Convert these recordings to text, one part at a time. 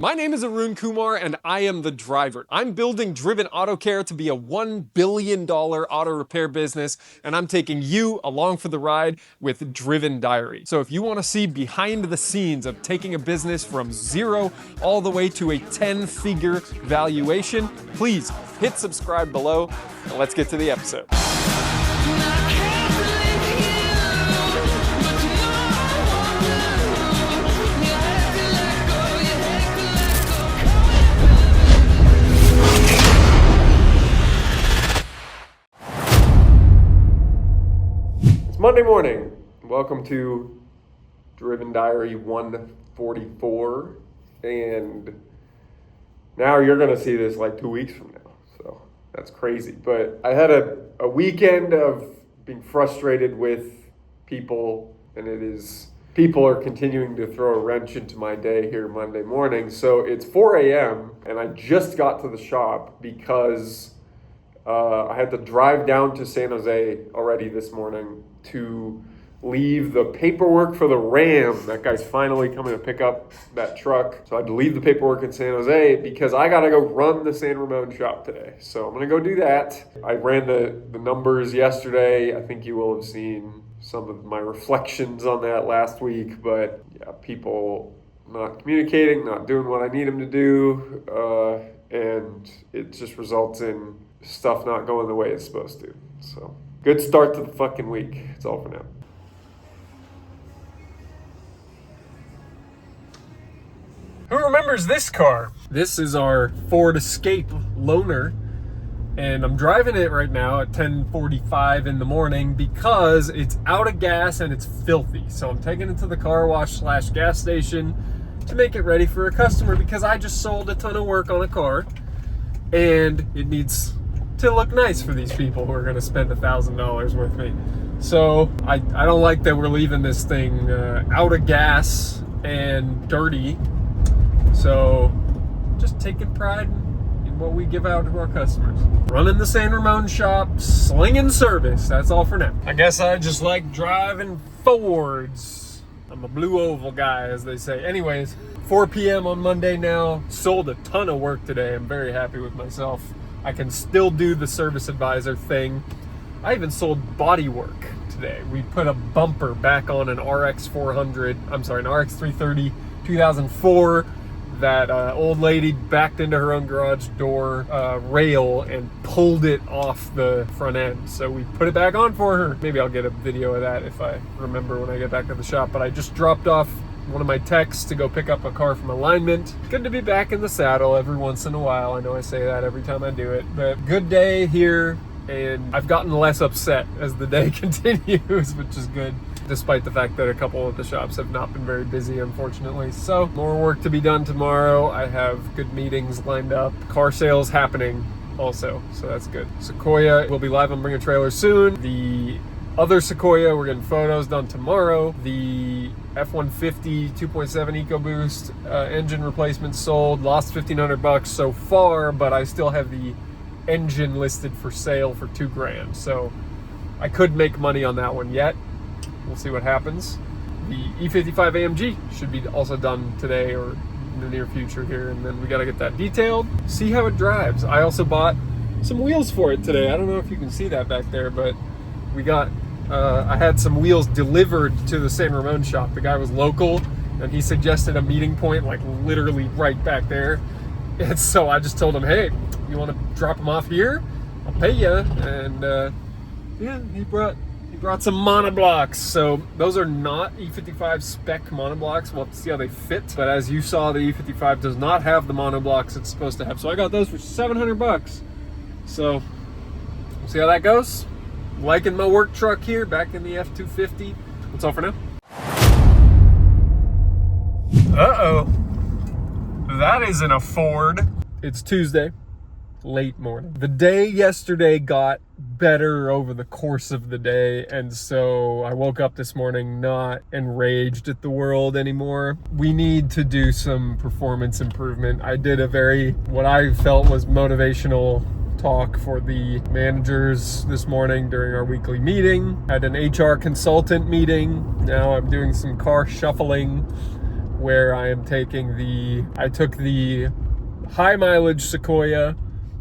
My name is Arun Kumar and I am the driver. I'm building Driven Auto Care to be a $1 billion auto repair business, and I'm taking you along for the ride with Driven Diary. So if you want to see behind the scenes of taking a business from zero all the way to a 10-figure valuation, please hit subscribe below and let's get to the episode. Monday morning. Welcome to Driven Diary 144, and now you're going to see this like 2 weeks from now, so that's crazy. But I had a weekend of being frustrated with people, and people are continuing to throw a wrench into my day here Monday morning. So it's 4 a.m. and I just got to the shop because I had to drive down to San Jose already this morning to leave the paperwork for the Ram. That guy's finally coming to pick up that truck. So I had to leave the paperwork in San Jose because I got to go run the San Ramon shop today. So I'm going to go do that. I ran the numbers yesterday. I think you will have seen some of my reflections on that last week. But yeah, people not communicating, not doing what I need them to do. And it just results in stuff not going the way it's supposed to. So good start to the fucking week. It's all for now. Who remembers this car? This is our Ford Escape loaner, and I'm driving it right now at 10:45 in the morning because it's out of gas and it's filthy. So I'm taking it to the car wash / gas station to make it ready for a customer because I just sold a ton of work on a car and it needs to look nice for these people who are going to spend $1,000 with me. So I don't like that we're leaving this thing out of gas and dirty. So just taking pride in what we give out to our customers. Running the San Ramon shop, slinging service. That's all for now. I guess I just like driving Fords. I'm a blue oval guy, as they say. Anyways, 4 p.m. on Monday now. Sold a ton of work today. I'm very happy with myself. I can still do the service advisor thing. I even sold body work today. We put a bumper back on an RX 330 2004 that old lady backed into her own garage door rail and pulled it off the front end. So we put it back on for her. Maybe I'll get a video of that if I remember when I get back to the shop. But I just dropped off one of my techs to go pick up a car from alignment. Good to be back in the saddle every once in a while. I know I say that every time I do it, but good day here, and I've gotten less upset as the day continues, which is good, despite the fact that a couple of the shops have not been very busy, unfortunately. So more work to be done tomorrow. I have good meetings lined up. Car sales happening also, so that's good. Sequoia will be live on Bring a Trailer soon. The other Sequoia, we're getting photos done tomorrow. The F-150 2.7 EcoBoost engine replacement sold. Lost $1,500 so far, but I still have the engine listed for sale for $2,000. So I could make money on that one yet. We'll see what happens. The E55 AMG should be also done today or in the near future here, and then we got to get that detailed. See how it drives. I also bought some wheels for it today. I don't know if you can see that back there, but we got I had some wheels delivered to the San Ramon shop. The guy was local, and he suggested a meeting point like literally right back there. And so I just told him, hey, you want to drop them off here? I'll pay you. And yeah, he brought some monoblocks. So those are not E55 spec monoblocks. We'll have to see how they fit. But as you saw, the E55 does not have the monoblocks it's supposed to have. So I got those for $700. So we'll see how that goes. Liking my work truck here, back in the F-250. That's all for now. Uh-oh. That isn't a Ford. It's Tuesday, late morning. The day yesterday got better over the course of the day, and so I woke up this morning not enraged at the world anymore. We need to do some performance improvement. I did what I felt was motivational talk for the managers this morning during our weekly meeting. Had an HR consultant meeting. Now I'm doing some car shuffling where I took the high mileage Sequoia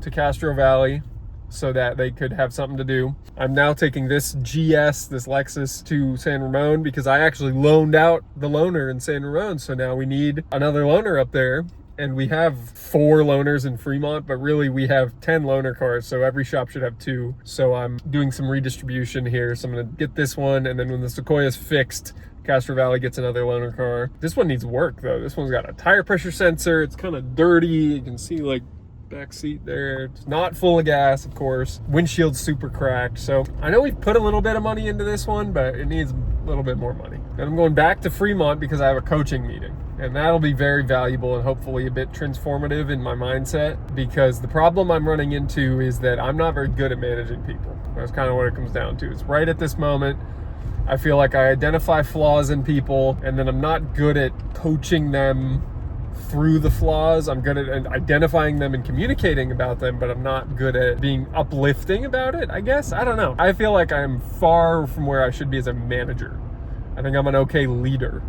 to Castro Valley so that they could have something to do. I'm now taking this Lexus to San Ramon because I actually loaned out the loaner in San Ramon. So now we need another loaner up there. And we have 4 loaners in Fremont, but really we have 10 loaner cars. So every shop should have 2. So I'm doing some redistribution here. So I'm gonna get this one. And then when the Sequoia is fixed, Castro Valley gets another loaner car. This one needs work though. This one's got a tire pressure sensor. It's kind of dirty. You can see like back seat there. It's not full of gas, of course. Windshield's super cracked. So I know we've put a little bit of money into this one, but it needs a little bit more money. And I'm going back to Fremont because I have a coaching meeting. And that'll be very valuable and hopefully a bit transformative in my mindset, because the problem I'm running into is that I'm not very good at managing people. That's kind of what it comes down to. It's right at this moment, I feel like I identify flaws in people and then I'm not good at coaching them through the flaws. I'm good at identifying them and communicating about them, but I'm not good at being uplifting about it, I guess. I don't know. I feel like I'm far from where I should be as a manager. I think I'm an okay leader.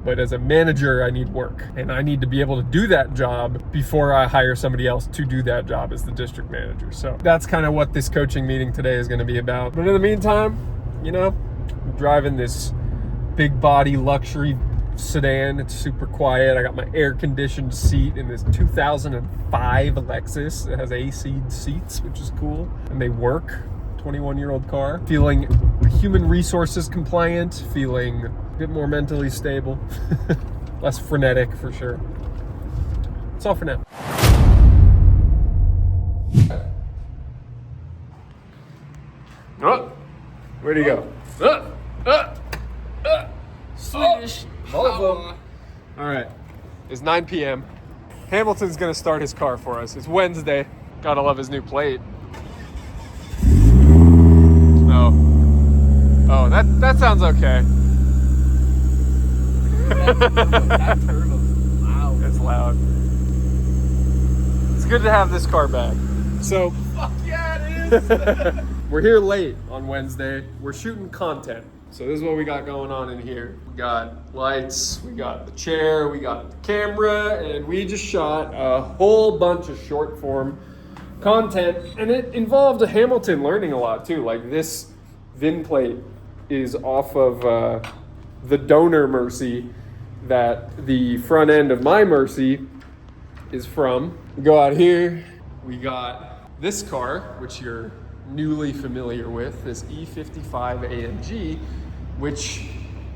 But as a manager, I need work. And I need to be able to do that job before I hire somebody else to do that job as the district manager. So that's kind of what this coaching meeting today is going to be about. But in the meantime, you know, I'm driving this big body luxury sedan. It's super quiet. I got my air conditioned seat in this 2005 Lexus. It has AC seats, which is cool. And they work. 21-year-old car. Feeling human resources compliant, feeling a bit more mentally stable, less frenetic for sure. That's all for now. Oh, where'd he go? Swedish. All right, it's 9 p.m. Hamilton's gonna start his car for us. It's Wednesday. Gotta love his new plate. Oh, that sounds okay. That turbo's loud. It's loud. It's good to have this car back. So, Fuck yeah, it is. we're here late on Wednesday. We're shooting content. So this is what we got going on in here. We got lights, we got the chair, we got the camera, and we just shot a whole bunch of short form content. And it involved Hamilton learning a lot too. Like this VIN plate is off of the donor Mercy that the front end of my Mercy is from. We go out here, we got this car, which you're newly familiar with, this E55 AMG, which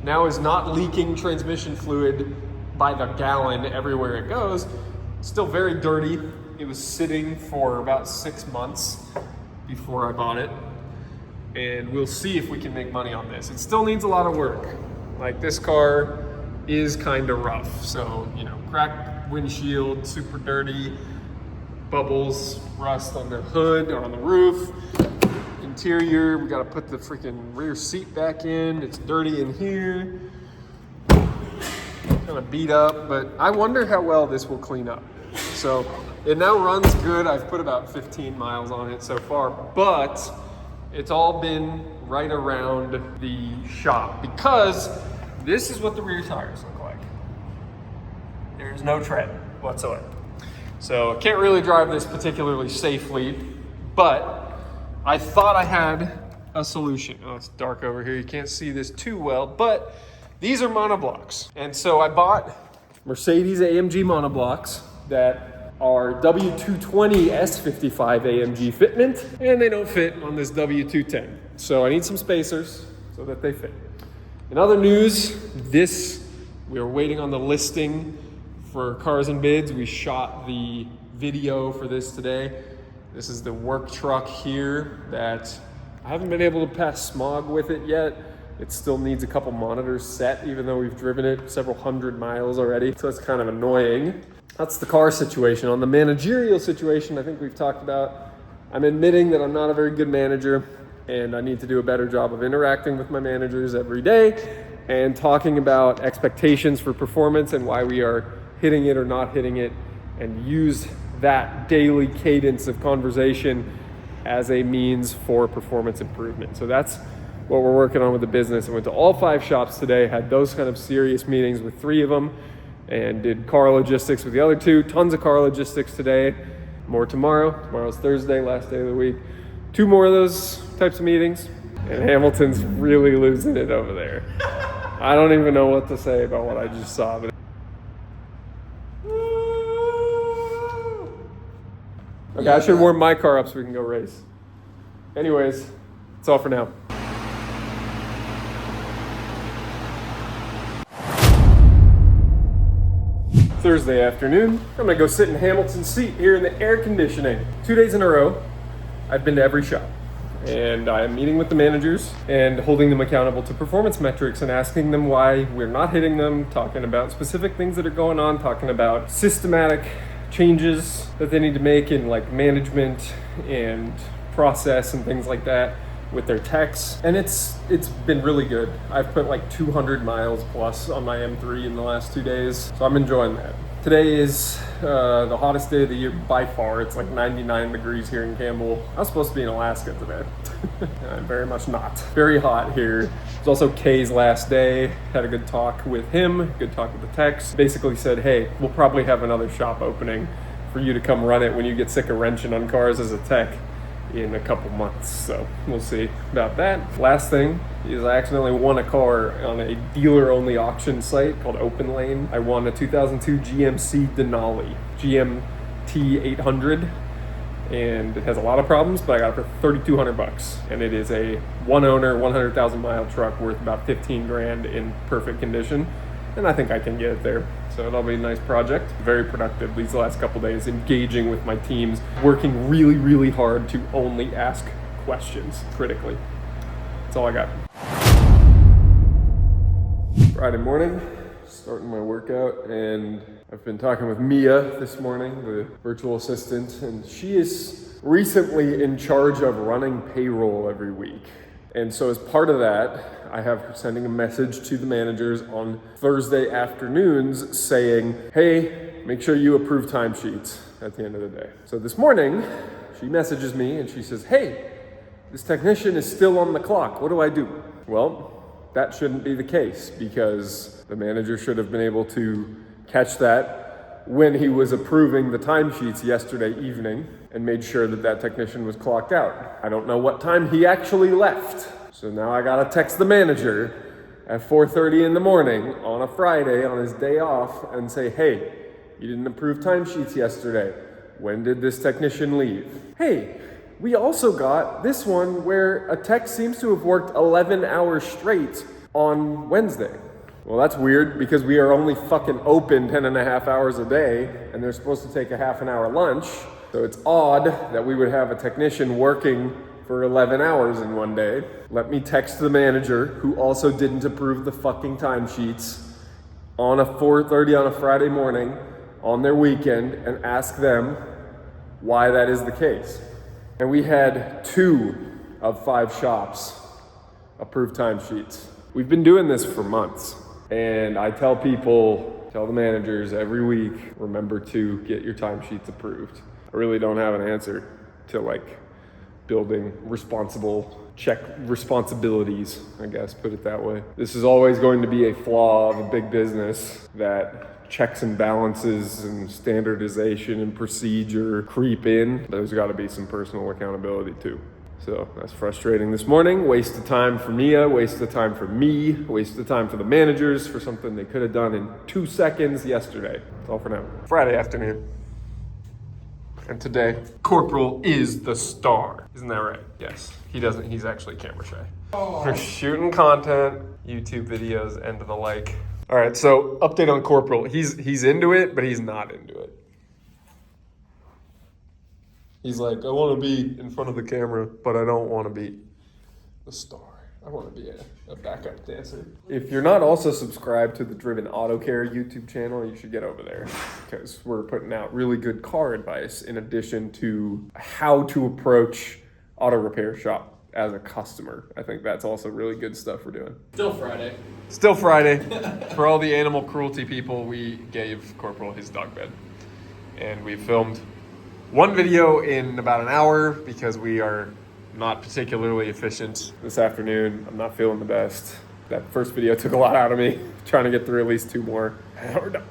now is not leaking transmission fluid by the gallon everywhere it goes. Still very dirty. It was sitting for about 6 months before I bought it. And we'll see if we can make money on this. It still needs a lot of work. Like this car is kind of rough. So, you know, cracked windshield, super dirty, bubbles, rust on the hood or on the roof. Interior, we gotta put the freaking rear seat back in. It's dirty in here. Kind of beat up, but I wonder how well this will clean up. So it now runs good. I've put about 15 miles on it so far, but it's all been right around the shop because this is what the rear tires look like. There's no tread whatsoever. So I can't really drive this particularly safely, but I thought I had a solution. Oh, it's dark over here. You can't see this too well, but these are monoblocks. And so I bought Mercedes AMG monoblocks that are W220 S55 AMG fitment, and they don't fit on this W210. So I need some spacers so that they fit. In other news, we are waiting on the listing for Cars and Bids. We shot the video for this today. This is the work truck here that I haven't been able to pass smog with it yet. It still needs a couple monitors set, even though we've driven it several hundred miles already. So it's kind of annoying. That's the car situation. On the managerial situation, I think we've talked about, I'm admitting that I'm not a very good manager and I need to do a better job of interacting with my managers every day and talking about expectations for performance and why we are hitting it or not hitting it, and use that daily cadence of conversation as a means for performance improvement. So that's what we're working on with the business. I went to all 5 shops today, had those kind of serious meetings with 3 of them, and did car logistics with the other two. Tons of car logistics today. More tomorrow. Tomorrow's Thursday, last day of the week. 2 more of those types of meetings. And Hamilton's really losing it over there. I don't even know what to say about what I just saw. But okay, I should warm my car up so we can go race. Anyways, that's all for now. Thursday afternoon, I'm gonna go sit in Hamilton's seat here in the air conditioning. 2 days in a row, I've been to every shop. And I'm meeting with the managers and holding them accountable to performance metrics and asking them why we're not hitting them, talking about specific things that are going on, talking about systematic changes that they need to make in like management and process and things like that with their techs. And it's been really good. I've put like 200 miles plus on my M3 in the last 2 days, so I'm enjoying that. Today is the hottest day of the year by far. It's like 99 degrees here in Campbell. I was supposed to be in Alaska today. I'm very much not. Very hot here. It's also Kay's last day. Had a good talk with him, good talk with the techs. Basically said, hey, we'll probably have another shop opening for you to come run it when you get sick of wrenching on cars as a tech in a couple months. So we'll see about that. Last thing is I accidentally won a car on a dealer-only auction site called OpenLane. I won a 2002 GMC Denali, GMT 800, and it has a lot of problems, but I got it for $3,200. And it is a one-owner, 100,000 mile truck worth about 15 grand in perfect condition. And I think I can get it there. So it'll be a nice project. Very productive these last couple days, engaging with my teams, working really, really hard to only ask questions critically. That's all I got. Friday morning, starting my workout, and I've been talking with Mia this morning, the virtual assistant, and she is recently in charge of running payroll every week. And so as part of that, I have her sending a message to the managers on Thursday afternoons saying, hey, make sure you approve timesheets at the end of the day. So this morning, she messages me and she says, hey, this technician is still on the clock. What do I do? Well, that shouldn't be the case because the manager should have been able to catch that when he was approving the timesheets yesterday evening and made sure that that technician was clocked out. I don't know what time he actually left. So now I gotta text the manager at 4:30 in the morning on a Friday on his day off and say, hey, you didn't approve timesheets yesterday. When did this technician leave? Hey, we also got this one where a tech seems to have worked 11 hours straight on Wednesday. Well, that's weird because we are only fucking open 10 and a half hours a day and they're supposed to take a half an hour lunch. So it's odd that we would have a technician working for 11 hours in one day. Let me text the manager who also didn't approve the fucking timesheets on a 4:30 on a Friday morning on their weekend and ask them why that is the case. And we had 2 of 5 shops approve timesheets. We've been doing this for months. And I tell the managers every week, remember to get your timesheets approved. I really don't have an answer to like building check responsibilities, I guess, put it that way. This is always going to be a flaw of a big business that checks and balances and standardization and procedure creep in. There's gotta be some personal accountability too. So that's frustrating this morning. Waste of time for Mia, waste of time for me, waste of time for the managers for something they could have done in 2 seconds yesterday. That's all for now. Friday afternoon. And today, Corporal is the star. Isn't that right? Yes. He's actually camera shy. We're shooting content, YouTube videos, and the like. All right, so update on Corporal. He's into it, but he's not into it. He's like, I want to be in front of the camera, but I don't want to be the star. I want to be a backup dancer. If you're not also subscribed to the Driven Auto Care YouTube channel, you should get over there because we're putting out really good car advice in addition to how to approach auto repair shop as a customer. I think that's also really good stuff we're doing. Still Friday. For all the animal cruelty people, we gave Corporal his dog bed. And we filmed one video in about an hour because we are not particularly efficient this afternoon. I'm not feeling the best. That first video took a lot out of me. Trying to get through at least 2 more. We're done.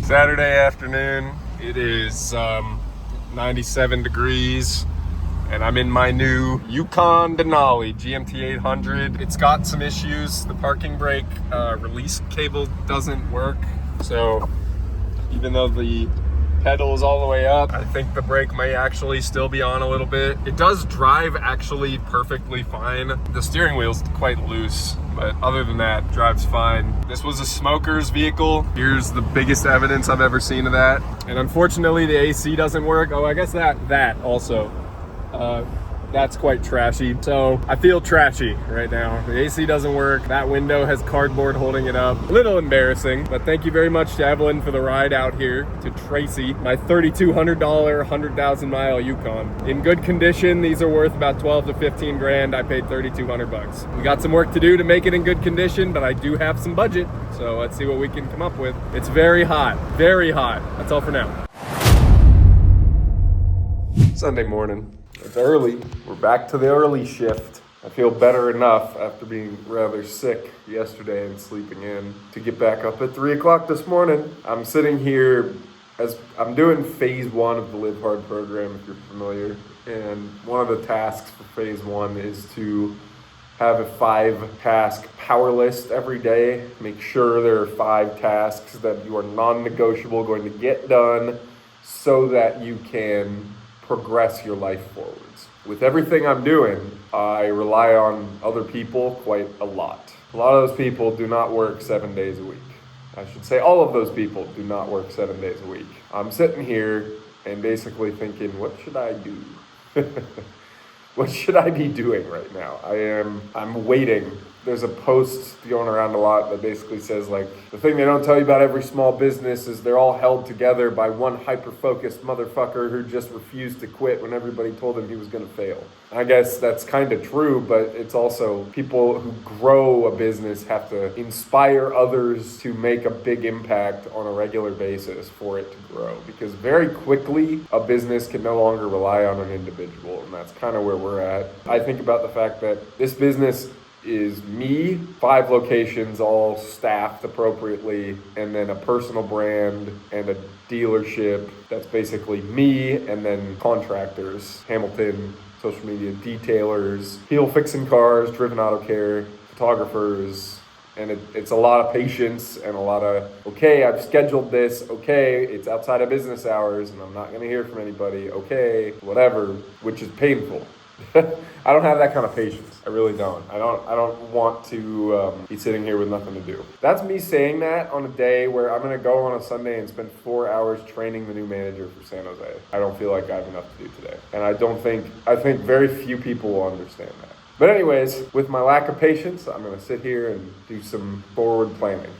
Saturday afternoon. It is 97 degrees. And I'm in my new Yukon Denali GMT 800. It's got some issues. The parking brake release cable doesn't work. So even though the pedal is all the way up, I think the brake may actually still be on a little bit. It does drive actually perfectly fine. The steering wheel's quite loose, but other than that, drives fine. This was a smoker's vehicle. Here's the biggest evidence I've ever seen of that. And unfortunately, the AC doesn't work. Oh, I guess that also. That's quite trashy. So I feel trashy right now. The AC doesn't work. That window has cardboard holding it up. A little embarrassing, but thank you very much to Evelyn for the ride out here, to Tracy, my $3,200 100,000 mile Yukon. In good condition, these are worth about 12 to 15 grand. I paid 3,200 bucks. We got some work to do to make it in good condition, but I do have some budget. So let's see what we can come up with. It's very hot, very hot. That's all for now. Sunday morning. It's early. We're back to the early shift. I feel better enough after being rather sick yesterday and sleeping in to get back up at 3 o'clock this morning. I'm sitting here as I'm doing phase 1 of the Live Hard program, if you're familiar. And one of the tasks for phase 1 is to have a 5-task power list every day. Make sure there are 5 tasks that you are non-negotiable going to get done so that you can progress your life forwards. With everything I'm doing, I rely on other people quite a lot. A lot of those people do not work 7 days a week. I should say all of those people do not work 7 days a week. I'm sitting here and basically thinking, what should I do? What should I be doing right now? I'm waiting. There's a post going around a lot that basically says, like, the thing they don't tell you about every small business is they're all held together by one hyper-focused motherfucker who just refused to quit when everybody told him he was gonna fail. I guess that's kind of true, but it's also people who grow a business have to inspire others to make a big impact on a regular basis for it to grow. Because very quickly, a business can no longer rely on an individual, and that's kind of where we're at. I think about the fact that this business is me, 5 locations all staffed appropriately, and then a personal brand and a dealership that's basically me, and then contractors, Hamilton, social media detailers, people fixing cars, Driven Auto Care, photographers, and it's a lot of patience and a lot of, okay, I've scheduled this, okay, it's outside of business hours and I'm not gonna hear from anybody, okay, whatever, which is painful. I don't have that kind of patience. I really don't. I don't want to be sitting here with nothing to do. That's me saying that on a day where I'm going to go on a Sunday and spend 4 hours training the new manager for San Jose. I don't feel like I have enough to do today. And I think very few people will understand that. But anyways, with my lack of patience, I'm going to sit here and do some forward planning.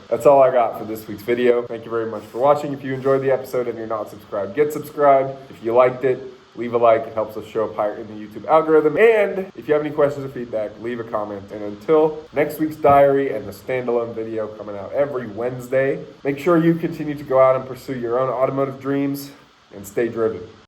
That's all I got for this week's video. Thank you very much for watching. If you enjoyed the episode and you're not subscribed, get subscribed. If you liked it, leave a like. It helps us show up higher in the YouTube algorithm. And if you have any questions or feedback, leave a comment. And until next week's diary and the standalone video coming out every Wednesday, make sure you continue to go out and pursue your own automotive dreams and stay driven.